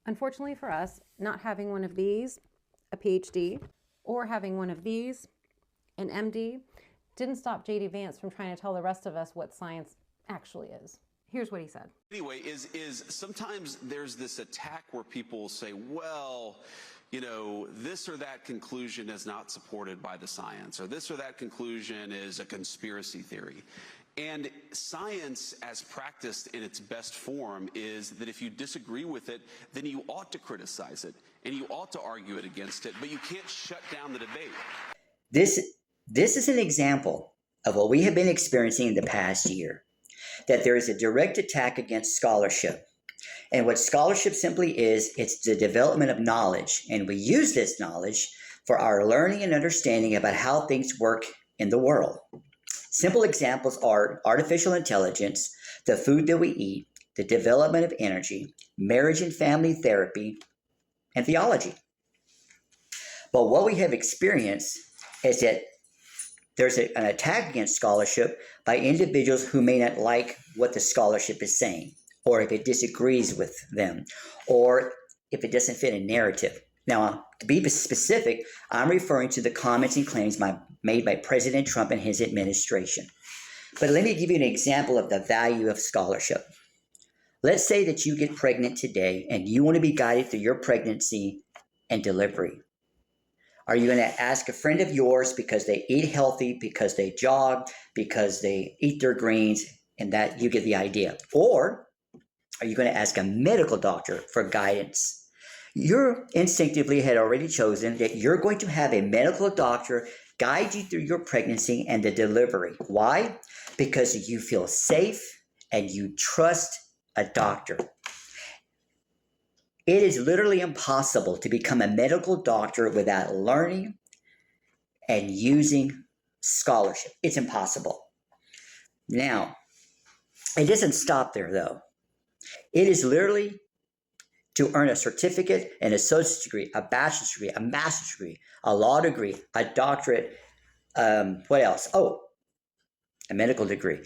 Unfortunately for us, not having one of these, a PhD, or having one of these, an MD, didn't stop J.D. Vance from trying to tell the rest of us what science actually is. Here's what he said. Anyway, is sometimes there's this attack where people say, well, you know, this or that conclusion is not supported by the science, or this or that conclusion is a conspiracy theory. And science, as practiced in its best form, is that if you disagree with it, then you ought to criticize it, and you ought to argue it against it, but you can't shut down the debate. This is an example of what we have been experiencing in the past year, that there is a direct attack against scholarship. And what scholarship simply is, it's the development of knowledge. And we use this knowledge for our learning and understanding about how things work in the world. Simple examples are artificial intelligence, the food that we eat, the development of energy, marriage and family therapy, and theology. But what we have experienced is that there's an attack against scholarship by individuals who may not like what the scholarship is saying, or if it disagrees with them, or if it doesn't fit a narrative. Now, to be specific, I'm referring to the comments and claims made by President Trump and his administration. But let me give you an example of the value of scholarship. Let's say that you get pregnant today and you want to be guided through your pregnancy and delivery. Are you going to ask a friend of yours because they eat healthy, because they jog, because they eat their greens, and that you get the idea? Or are you going to ask a medical doctor for guidance? You instinctively had already chosen that you're going to have a medical doctor guide you through your pregnancy and the delivery. Why? Because you feel safe and you trust a doctor. It is literally impossible to become a medical doctor without learning and using scholarship. It's impossible. Now, it doesn't stop there, though. It is literally to earn a certificate, an associate's degree, a bachelor's degree, a master's degree, a law degree, a doctorate, what else? Oh, a medical degree.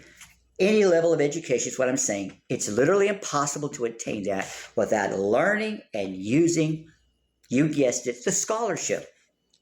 Any level of education is what I'm saying. It's literally impossible to attain that without learning and using, you guessed it, the scholarship.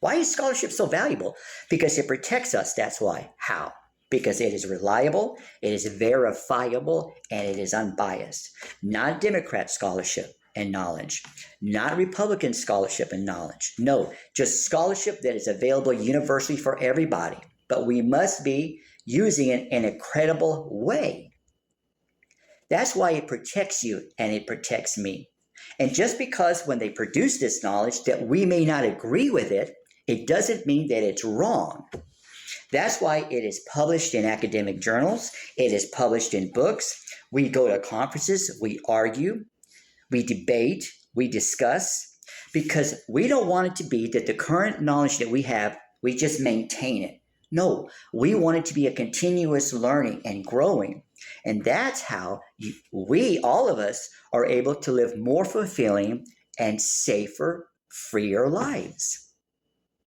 Why is scholarship so valuable? Because it protects us, that's why. How? Because it is reliable, it is verifiable, and it is unbiased. Not Democrat scholarship and knowledge, not Republican scholarship and knowledge. No, just scholarship that is available universally for everybody. But we must be using it in a credible way. That's why it protects you and it protects me. And just because when they produce this knowledge that we may not agree with it, it doesn't mean that it's wrong. That's why it is published in academic journals. It is published in books. We go to conferences, we argue, we debate, we discuss, because we don't want it to be that the current knowledge that we have, we just maintain it. No, we want it to be a continuous learning and growing. And that's how we, all of us, are able to live more fulfilling and safer, freer lives.